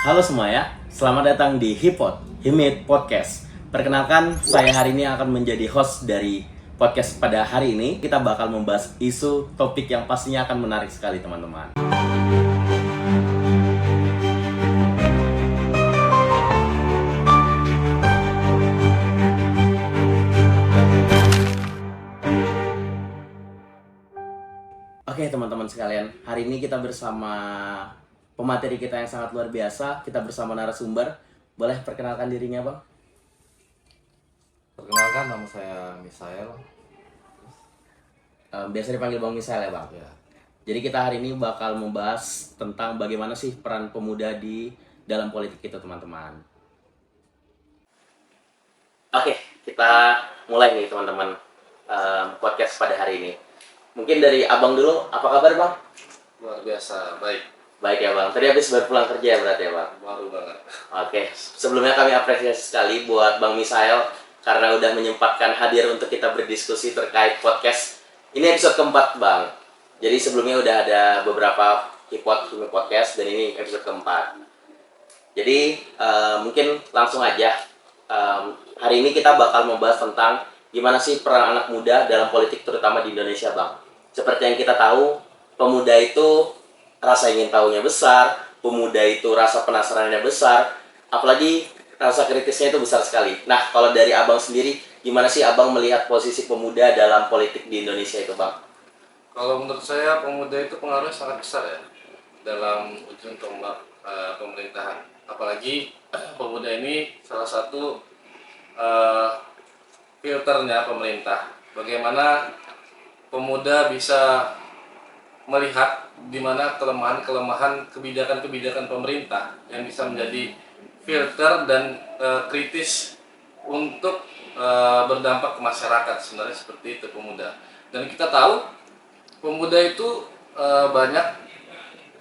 Halo semua ya, selamat datang di Hipot, Himit Podcast. Perkenalkan, saya hari ini akan menjadi host dari podcast pada hari ini. Kita bakal membahas isu topik yang pastinya akan menarik sekali teman-teman. Oke teman-teman sekalian, hari ini kita bersama pemateri kita yang sangat luar biasa. Kita bersama narasumber. Boleh perkenalkan dirinya Bang? Perkenalkan, nama saya Misael. Biasa dipanggil Bang Misal ya Bang? Ya, Jadi kita hari ini bakal membahas tentang bagaimana sih peran pemuda di dalam politik itu teman-teman. Oke, kita mulai nih teman-teman podcast pada hari ini. Mungkin dari Abang dulu, apa kabar Bang? luar biasa, baik, Baik ya Bang, tadi habis baru pulang kerja ya berarti ya Bang? baru banget. Oke, sebelumnya kami apresiasi sekali buat Bang Misael karena udah menyempatkan hadir untuk kita berdiskusi terkait podcast. Ini episode keempat Bang. Jadi sebelumnya udah ada beberapa podcast dan ini episode keempat. Jadi mungkin langsung aja. Hari ini kita bakal membahas tentang gimana sih peran anak muda dalam politik terutama di Indonesia Bang. Seperti yang kita tahu, pemuda itu rasa ingin tahunya besar, pemuda itu rasa penasarannya besar, apalagi rasa kritisnya itu besar sekali. Nah, kalau dari Abang sendiri, gimana sih Abang melihat posisi pemuda dalam politik di Indonesia itu Bang? Kalau menurut saya pemuda itu pengaruhnya sangat besar ya dalam ujung tombak pemerintahan. Apalagi pemuda ini salah satu filternya pemerintah. Bagaimana pemuda bisa melihat di mana kelemahan-kelemahan kebijakan-kebijakan pemerintah yang bisa menjadi filter dan kritis untuk berdampak ke masyarakat. Sebenarnya seperti itu pemuda. Dan kita tahu pemuda itu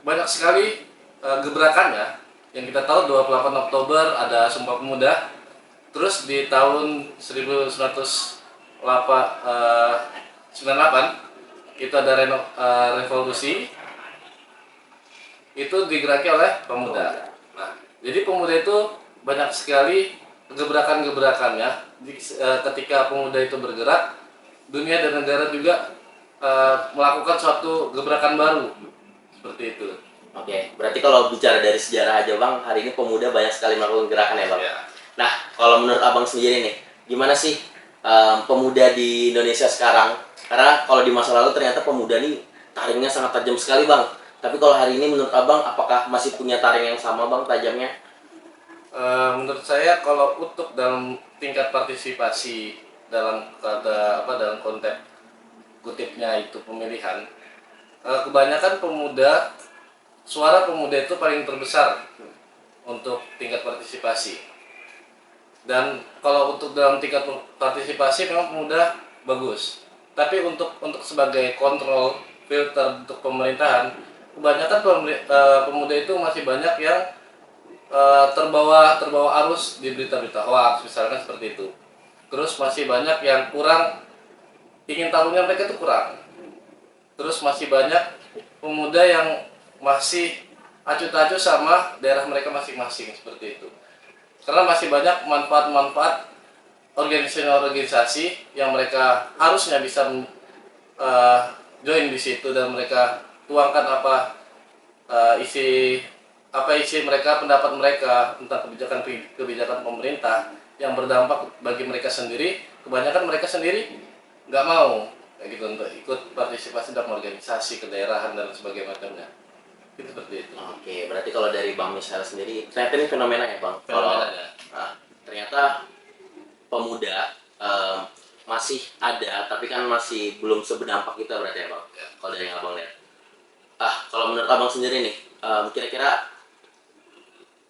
banyak sekali gebrakannya. Yang kita tahu 28 Oktober ada Sumpah Pemuda. Terus di tahun 1998 itu ada revolusi, itu digerakkan oleh pemuda. Nah, jadi pemuda itu banyak sekali gebrakan-gebrakannya. Ketika pemuda itu bergerak, dunia dan negara juga melakukan suatu gebrakan baru seperti itu. Oke, berarti kalau bicara dari sejarah aja Bang, hari ini pemuda banyak sekali melakukan gerakan ya Bang? Ya. Nah, kalau menurut Abang sendiri nih, gimana sih pemuda di Indonesia sekarang? Karena kalau di masa lalu ternyata pemuda nih taringnya sangat tajam sekali Bang. Tapi kalau hari ini menurut Abang, apakah masih punya taring yang sama Bang tajamnya? Menurut saya kalau untuk dalam tingkat partisipasi dalam konteks kutipnya itu pemilihan, kebanyakan suara pemuda itu paling terbesar untuk tingkat partisipasi. Dan kalau untuk dalam tingkat partisipasi memang pemuda bagus. Tapi untuk sebagai kontrol filter untuk pemerintahan, kebanyakan pemuda itu masih banyak yang terbawa arus di berita-berita hoax misalkan seperti itu. Terus masih banyak yang kurang ingin tahunya, mereka itu kurang. Terus masih banyak pemuda yang masih acuh-acuh sama daerah mereka masing-masing seperti itu. Karena masih banyak manfaat-manfaat organisasi yang mereka harusnya bisa join di situ dan mereka tuangkan isi mereka, pendapat mereka tentang kebijakan pemerintah yang berdampak bagi mereka sendiri. Kebanyakan mereka sendiri nggak mau kayak gitu untuk ikut partisipasi dalam organisasi kedaerahan dan sebagainya macamnya. Itu seperti itu. Oke, berarti kalau dari Bang Michel sendiri, ternyata ini fenomena ya Bang? Fenomenanya. Ternyata pemuda masih ada, tapi kan masih belum seberdampak kita berarti ya Bang? Ya. Kalau dari yang Abang lihat. Kalau menurut Abang sendiri nih, kira-kira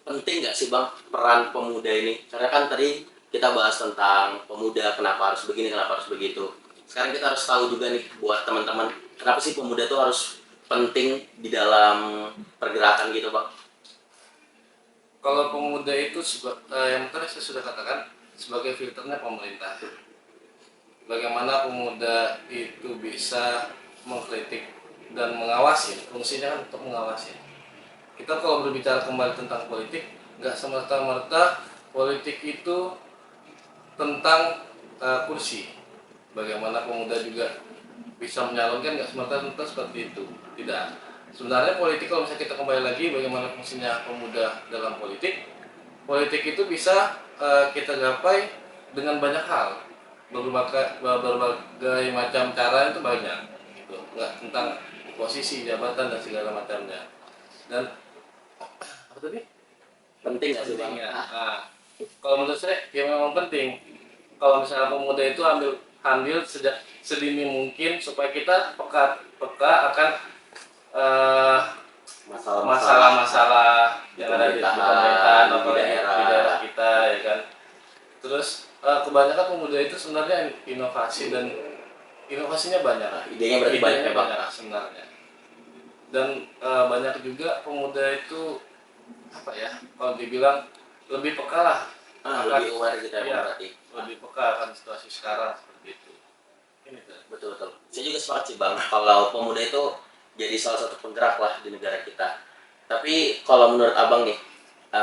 penting nggak sih Bang peran pemuda ini? Karena kan tadi kita bahas tentang pemuda, kenapa harus begini, kenapa harus begitu. Sekarang kita harus tahu juga nih buat teman-teman, kenapa sih pemuda itu harus penting di dalam pergerakan gitu Bang? Kalau pemuda itu yang tadi saya sudah katakan sebagai filternya pemerintah. Bagaimana pemuda itu bisa mengkritik dan mengawasi, fungsinya kan untuk mengawasi. kita kalau berbicara kembali tentang politik, nggak semerta-merta politik itu tentang kursi. Bagaimana pemuda juga bisa menyalurkan, nggak semata-mata seperti itu. Tidak. Sebenarnya politik, kalau misalnya kita kembali lagi bagaimana fungsinya pemuda dalam politik, politik itu bisa kita gapai dengan banyak hal, berbagai macam cara, itu banyak. Gitu. Nggak tentang posisi, jabatan dan segala macamnya. Dan apa tadi? Penting nggak sih bang? Penting ya. Nah, kalau menurut saya ya memang penting. Kalau misalnya pemuda itu ambil sejak sedini mungkin supaya kita peka akan eh, masalah-masalah yang ada di pemerintahan atau di daerah kita, ya kan. Terus kebanyakan pemuda itu sebenarnya inovasi, dan inovasinya banyak. Idenya berarti banyak ya bang? Banyak sebenarnya. Dan banyak juga pemuda itu apa ya, kalau dibilang lebih peka lah, Lebih aware gitu ya, berarti lebih peka akan situasi sekarang seperti itu. Ini tuh. betul. Saya juga sepakat sih bang, kalau pemuda itu jadi salah satu penggerak lah di negara kita. Tapi kalau menurut abang nih,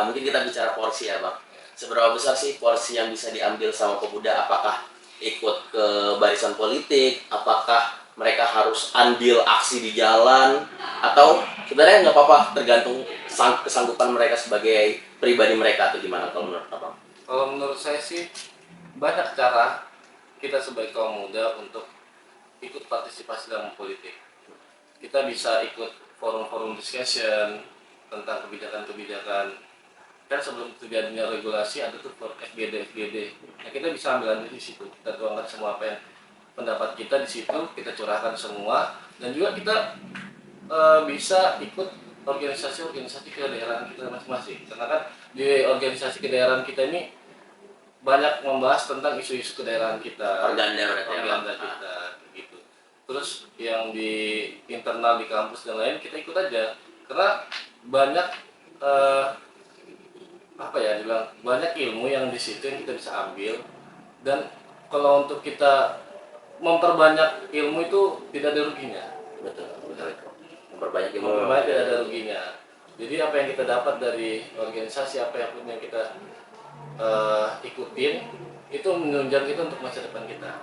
mungkin kita bicara porsi ya bang, seberapa besar sih porsi yang bisa diambil sama pemuda? Apakah ikut ke barisan politik, apakah mereka harus andil aksi di jalan, atau sebenarnya nggak apa-apa, tergantung kesanggupan mereka sebagai pribadi mereka, atau gimana kalau menurut abang? Kalau menurut saya sih banyak cara kita sebagai kaum muda untuk ikut partisipasi dalam politik. Kita bisa ikut forum-forum discussion tentang kebijakan-kebijakan. Kan sebelum terjadinya regulasi ada tuh FGD. Nah, kita bisa ambil di situ. Kita tuangkan semua apa yang pendapat kita di situ, kita curahkan semua, dan juga kita bisa ikut organisasi-organisasi kedaerahan kita masing-masing. Karena kan di organisasi kedaerahan kita ini banyak membahas tentang isu-isu kedaerahan kita, organda kita, gitu. Terus yang di internal di kampus dan lain kita ikut aja, karena banyak dibilang banyak ilmu yang di situ yang kita bisa ambil. Dan kalau untuk kita memperbanyak ilmu itu tidak ada ruginya. Betul. Memperbanyak ilmu Tidak ada ruginya. Jadi apa yang kita dapat dari organisasi, apa yang kita ikutin, itu menunjang kita untuk masa depan kita,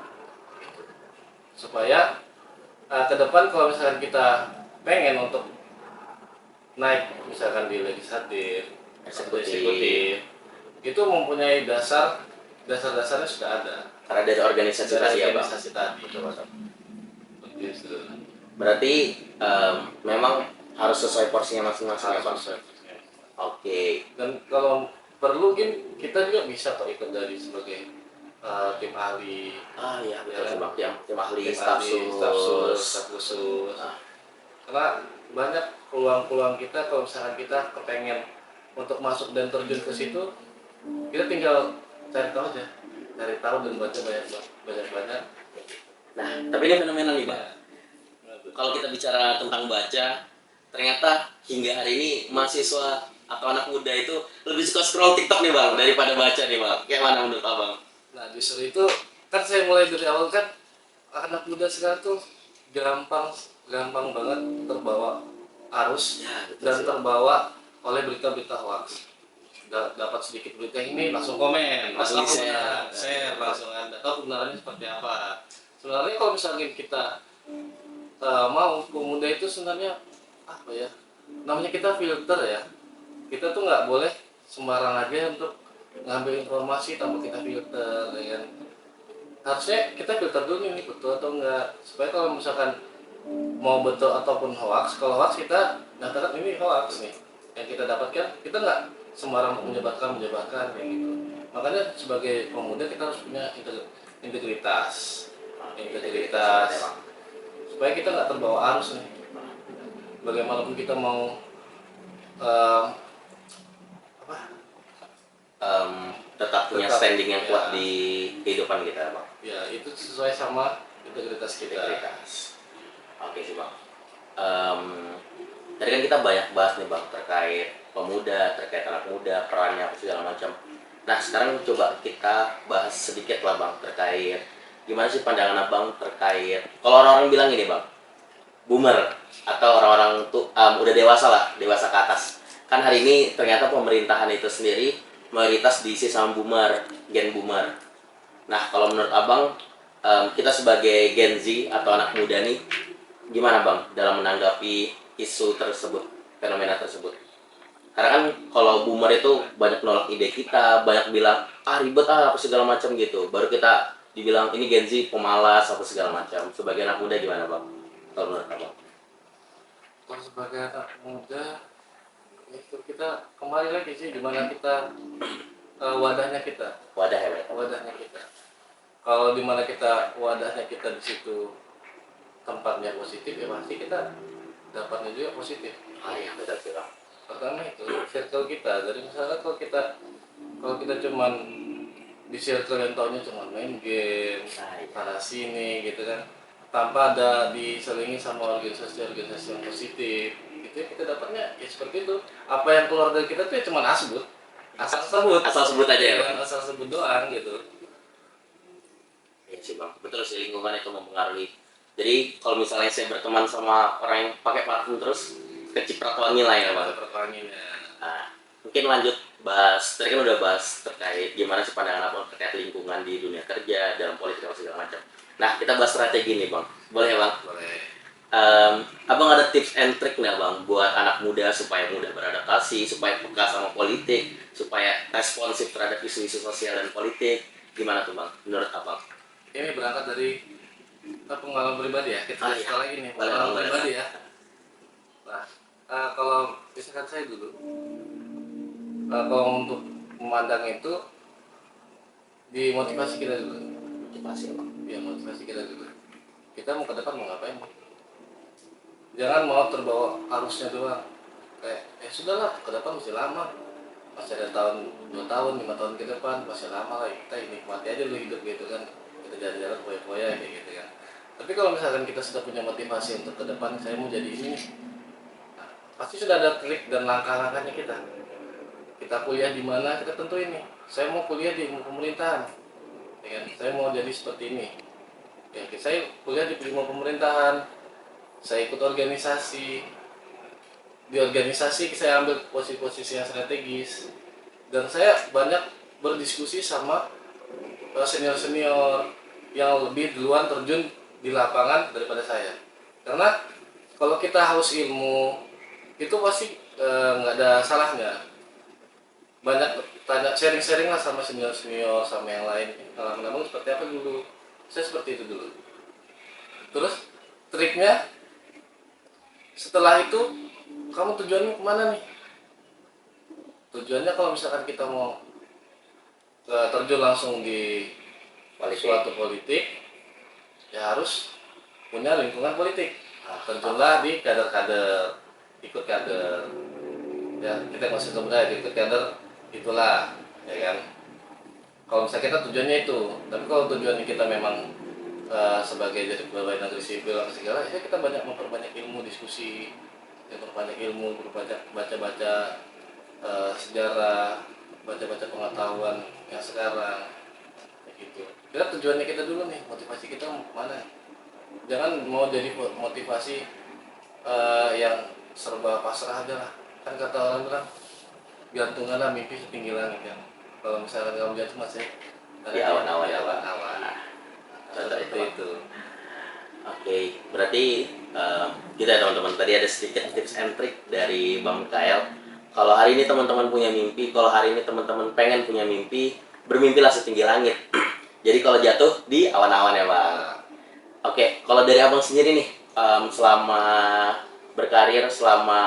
supaya ke depan kalau misalkan kita pengen untuk naik misalkan di legislatif, eksekutif, itu mempunyai dasarnya sudah ada karena dari organisasi tadi ya bang. Betul. Berarti memang harus sesuai porsinya masing-masing ya bang. Oke. Dan kalau perlu kita juga bisa ikut dari sebagai tim ahli. Iya betul sih bang, tim ahli, staf sus. Karena banyak peluang-peluang kita kalau misalkan kita kepengen untuk masuk dan terjun ke situ, kita tinggal cari tahu dan baca banyak. Nah, tapi ini fenomenal nih bang. Kalau kita bicara tentang baca, ternyata hingga hari ini mahasiswa atau anak muda itu lebih suka scroll TikTok nih bang daripada baca nih bang. Kayak mana menurut abang? Nah justru itu kan saya mulai dari awal kan, anak muda sekarang tuh gampang banget terbawa arus dan terbawa oleh berita-berita hoax. Dapat sedikit berita ini langsung komen, langsung share, langsung Anda tahu kebenarannya seperti apa. Sebenarnya kalau misalnya kita mau pemuda itu sebenarnya namanya kita filter ya. Kita tuh nggak boleh sembarang aja untuk ngambil informasi tanpa kita filter, ya kan? Harusnya kita filter dulu ini betul atau enggak, supaya kalau misalkan mau betul ataupun hoax, kalau hoax kita nyatakan ini hoax nih yang kita dapatkan, kita nggak sembarang menyebarkan kayak gitu. Makanya sebagai pemuda kita harus punya integritas supaya kita nggak terbawa arus nih. Bagaimanapun kita mau tetap punya standing yang kuat di kehidupan kita bang. Ya itu sesuai sama integritas kita. Oke sih bang. Tadi kan kita banyak bahas nih bang terkait pemuda, terkait anak muda, perannya apa segala macam. Nah sekarang coba kita bahas sedikit lah bang terkait gimana sih pandangan abang terkait, kalau orang-orang bilang ini bang, boomer atau orang-orang tuh udah dewasa ke atas. kan hari ini ternyata pemerintahan itu sendiri mayoritas diisi sama boomer, gen boomer. Nah, kalau menurut abang, kita sebagai Gen Z atau anak muda nih, gimana bang dalam menanggapi isu tersebut, fenomena tersebut? Karena kan kalau boomer itu banyak nolak ide kita, banyak bilang ribet apa segala macam gitu. Baru kita dibilang ini Gen Z pemalas apa segala macam. Sebagai anak muda gimana bang? Kalau menurut abang? Kalau sebagai anak muda itu kita kembali lagi sih gimana kita wadahnya kita, Wadah ya bang? wadahnya kita. Kalau dimana kita wadahnya kita di situ tempatnya positif ya pasti kita dapatnya juga positif. Iya betul sih bang. Pertama itu circle kita. Dari misalnya kalau kita cuman di circle yang taunya cuma main game, sana sini gitu kan, tanpa ada diselingi sama organisasi-organisasi yang positif, itu kita dapatnya ya seperti itu. Apa yang keluar dari kita tuh ya cuma Asal sebut aja ya bang. asal sebut doang gitu. Iya sih bang, betul sih lingkungan itu mempengaruhi. Jadi kalau misalnya saya berteman sama orang yang pakai parfum terus keciprat wangi lah ya bang. Pertanyaannya Nah, mungkin lanjut bahas, tadi kan udah bahas terkait gimana sih pandangan abang terkait lingkungan di dunia kerja, dalam politik dan segala macam. Nah, kita bahas strategi nih bang, boleh ya bang? boleh. Abang ada tips and trick nggak bang buat anak muda supaya mudah beradaptasi, supaya peka sama politik, supaya responsif terhadap isu-isu sosial dan politik, gimana tuh bang? Menurut abang? Ini berangkat dari pengalaman pribadi ya. Kita Iya. sekali lagi nih Boleh, pengalaman boleh. pribadi ya. Nah, kalau misalkan saya dulu, kalau untuk memandang itu dimotivasi kita dulu. Motivasi ya bang. Ya motivasi kita dulu. Kita mau ke depan mau ngapain? Jangan mau terbawa arusnya doang. Kayak sudahlah ke depan masih lama. Masih ada tahun, 2 tahun, 5 tahun ke depan masih lama lah. Kita nikmati aja dulu hidup gitu kan. Kita jalan-jalan foya-foya kayak gitu kan. Tapi kalau misalkan kita sudah punya motivasi untuk ke depan, saya mau jadi ini, nah, pasti sudah ada trik dan langkah-langkahnya kita. Kita kuliah di mana kita tentuin nih. Saya mau kuliah di ilmu pemerintahan, ya kan? Saya mau jadi seperti ini. Ya, saya kuliah di ilmu pemerintahan. Saya ikut organisasi. Di organisasi saya ambil posisi-posisi yang strategis. Dan saya banyak berdiskusi sama senior-senior yang lebih duluan terjun di lapangan daripada saya. Karena kalau kita haus ilmu itu pasti nggak ada salahnya. Banyak tanya sharing-sharing lah sama senior-senior sama yang lain. Pengalaman abang seperti apa dulu? Saya seperti itu dulu. Terus triknya setelah itu kamu tujuannya kemana nih? Tujuannya kalau misalkan kita mau terjun langsung di suatu politik, ya harus punya lingkungan politik. Terjunlah di kader-kader, ikut kader. Ya kita nggak usah sebut aja ikut kader, itulah, ya kan. Kalau misalnya kita tujuannya itu, tapi kalau tujuannya kita memang sebagai jadi pegawai negeri sipil atau segala, ya kita banyak memperbanyak ilmu, diskusi, memperbanyak ilmu, baca-baca sejarah, baca-baca pengetahuan yang sekarang, kayak gitu. Kita tujuannya kita dulu nih, motivasi kita mau kemana? Jangan mau jadi motivasi yang serba pasrah aja lah. Kan kata orang bilang, gantunganlah mimpi setinggi langit kan. Kalau misalnya kamu jatuh masih Di awan-awan ya, Pak. awan-awan. Contoh Seperti itu. Oke, berarti kita ya teman-teman tadi ada sedikit tips and trick dari Bang Kael. Kalau hari ini teman-teman punya mimpi, kalau hari ini teman-teman pengen punya mimpi, bermimpilah setinggi langit. Jadi kalau jatuh di awan-awan ya Bang. Oke, kalau dari abang sendiri nih, selama berkarir, selama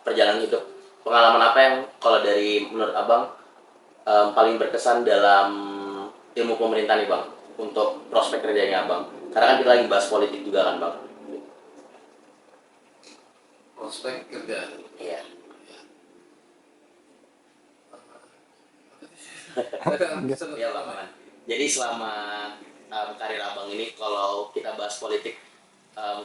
perjalanan hidup, pengalaman apa yang kalau dari menurut abang paling berkesan dalam ilmu pemerintahan nih bang, untuk prospek kerjanya abang? Karena kan kita lagi bahas politik juga kan bang. Prospek kerja. Iya. Iya bang. Jadi selama karir abang ini, kalau kita bahas politik,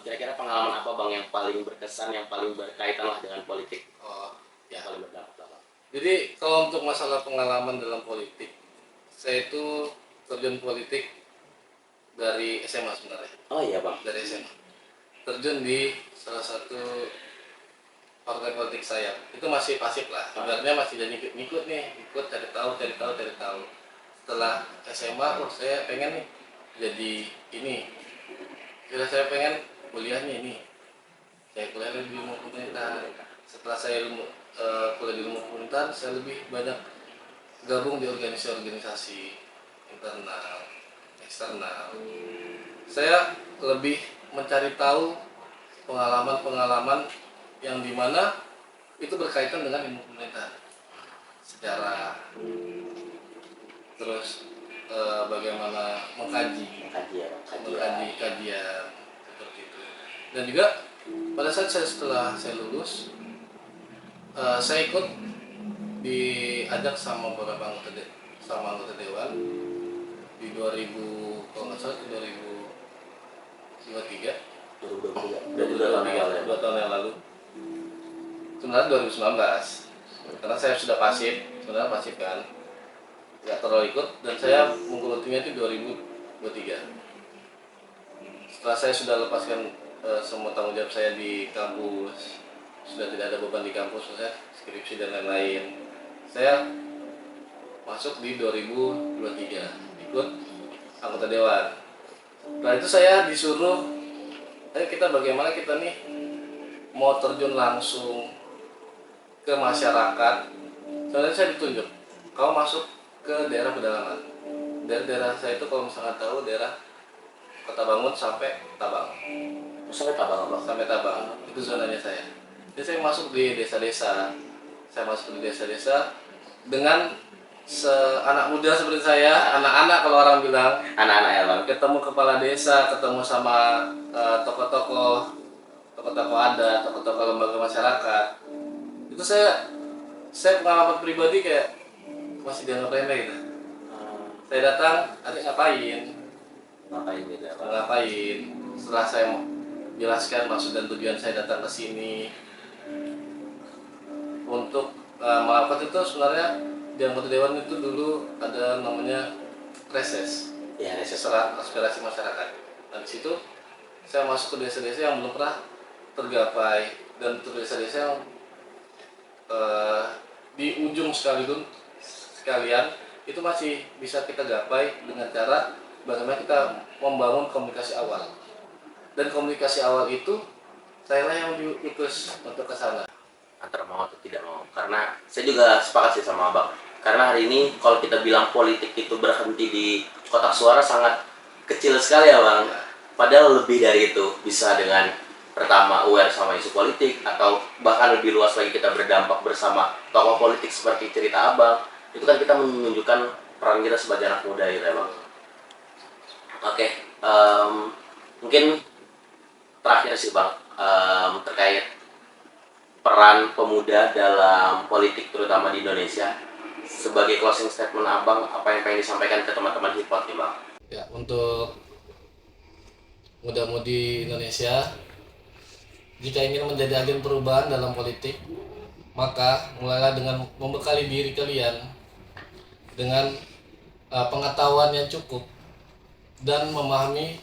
kira-kira pengalaman apa bang yang paling berkesan, yang paling berkaitan lah dengan politik? Oh, Yang paling berdampak lah bang. jadi kalau untuk masalah pengalaman dalam politik, saya itu terjun politik dari SMA sebenarnya. Oh iya bang. Dari SMA. Terjun di salah satu partai politik saya itu masih pasif lah, sebenarnya masih jadi ngikut nih, ikut cari tahu. Setelah SMA, saya pengen nih jadi ini, kira saya pengen kuliahnya ini, saya kuliah di ilmu pemerintahan. Setelah saya kuliah di ilmu pemerintahan, saya lebih banyak gabung di organisasi internal, eksternal. Saya lebih mencari tahu pengalaman-pengalaman yang dimana itu berkaitan dengan ilmu pemerintahan, sejarah, terus bagaimana mengkaji kajian seperti itu. Dan juga pada saat setelah saya lulus, saya ikut diajak sama beberapa anggota dewan di 2000, kalau nggak salah 2023. 2023 2 tahun yang lalu. Sebenarnya 2019. Karena saya sudah pasif kan, nggak terlalu ikut, dan saya menggelutinya itu 2023. Setelah saya sudah lepaskan semua tanggung jawab saya di kampus, sudah tidak ada beban di kampus, saya skripsi dan lain-lain, saya masuk di 2023 ikut anggota dewan. Setelah itu saya disuruh, bagaimana kita nih mau terjun langsung ke masyarakat. Soalnya saya ditunjuk, kau masuk ke daerah pedalaman. Daerah saya itu kalau misalnya tahu daerah Kota Bangun sampai Tabang. Sampai Tabang apa? Sampai Tabang, itu zonanya saya. Jadi saya masuk di desa-desa. Dengan anak muda seperti saya, anak-anak kalau orang bilang. Anak-anak ya bang. Ketemu kepala desa, ketemu sama tokoh-tokoh adat, tokoh-tokoh lembaga masyarakat. Itu saya pengalaman pribadi kayak masih dianggap remeh gitu. Saya datang, adik ngapain? Ngapain? Setelah saya jelaskan maksud dan tujuan saya datang ke sini untuk melakukan itu, sebenarnya di anggota dewan itu dulu ada namanya reses. Ya, reses. Aspirasi masyarakat. Dan di situ saya masuk ke desa-desa yang belum pernah tergapai, dan untuk desa-desa yang di ujung sekalian itu masih bisa kita gapai dengan cara bagaimana kita membangun komunikasi awal. Dan komunikasi awal itu saya lah yang diutus untuk ke sana. Antara mau atau tidak mau, karena saya juga sepakat sih sama abang. Karena hari ini kalau kita bilang politik itu berhenti di kotak suara sangat kecil sekali ya bang. Padahal lebih dari itu, bisa dengan pertama aware sama isu politik, atau bahkan lebih luas lagi kita berdampak bersama tokoh politik seperti cerita abang. Itu kan kita menunjukkan peran kita sebagai anak muda gitu ya bang. Oke, mungkin terakhir sih bang, terkait peran pemuda dalam politik terutama di Indonesia. Sebagai closing statement abang, apa yang pengen disampaikan ke teman-teman Hipot nih bang? Ya, untuk muda-mudi Indonesia, jika ingin menjadi agen perubahan dalam politik, maka mulailah dengan membekali diri kalian dengan pengetahuan yang cukup dan memahami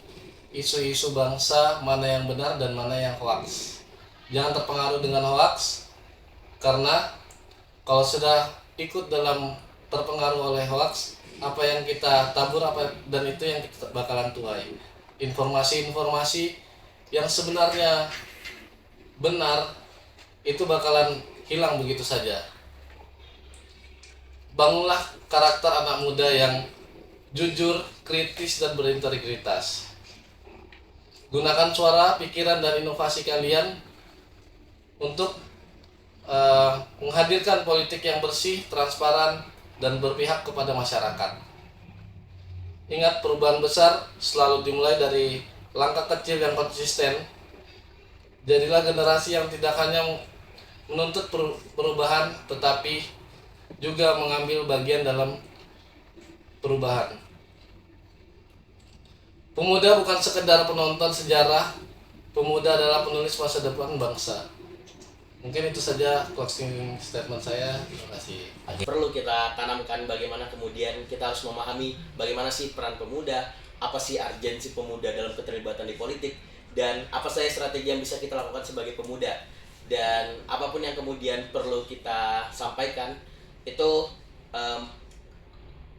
isu-isu bangsa, mana yang benar dan mana yang hoax. Jangan terpengaruh dengan hoax, karena kalau sudah ikut dalam terpengaruh oleh hoax, apa yang kita tabur dan itu yang kita bakalan tuai. Informasi-informasi yang sebenarnya benar itu bakalan hilang begitu saja. Bangunlah karakter anak muda yang jujur, kritis, dan berintegritas. Gunakan suara, pikiran, dan inovasi kalian untuk menghadirkan politik yang bersih, transparan, dan berpihak kepada masyarakat. Ingat, perubahan besar selalu dimulai dari langkah kecil yang konsisten. Jadilah generasi yang tidak hanya menuntut perubahan, tetapi juga mengambil bagian dalam perubahan. Pemuda bukan sekedar penonton sejarah, pemuda adalah penulis masa depan bangsa. Mungkin itu saja closing statement saya. Terima kasih. Perlu kita tanamkan bagaimana kemudian kita harus memahami bagaimana sih peran pemuda, apa sih urgensi pemuda dalam keterlibatan di politik, dan apa saja strategi yang bisa kita lakukan sebagai pemuda. dan apapun yang kemudian perlu kita sampaikan itu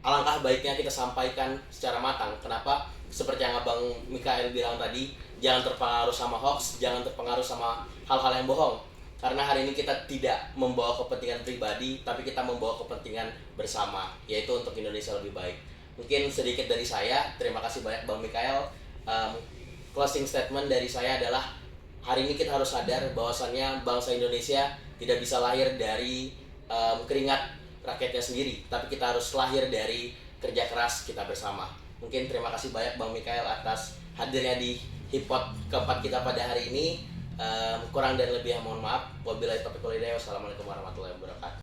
alangkah baiknya kita sampaikan secara matang. Kenapa? Seperti yang Abang Mikael bilang tadi, jangan terpengaruh sama hoax, jangan terpengaruh sama hal-hal yang bohong. Karena hari ini kita tidak membawa kepentingan pribadi, tapi kita membawa kepentingan bersama, yaitu untuk Indonesia lebih baik. Mungkin sedikit dari saya, terima kasih banyak Bang Mikael. Closing statement dari saya adalah, hari ini kita harus sadar bahwasannya bangsa Indonesia tidak bisa lahir dari keringat rakyatnya sendiri, tapi kita harus lahir dari kerja keras kita bersama. Mungkin terima kasih banyak Bang Mikael atas hadirnya di HIPPOD keempat kita pada hari ini. Kurang dan lebihnya mohon maaf. Wabillahi taufiq wal hidayah. Wassalamualaikum warahmatullahi wabarakatuh.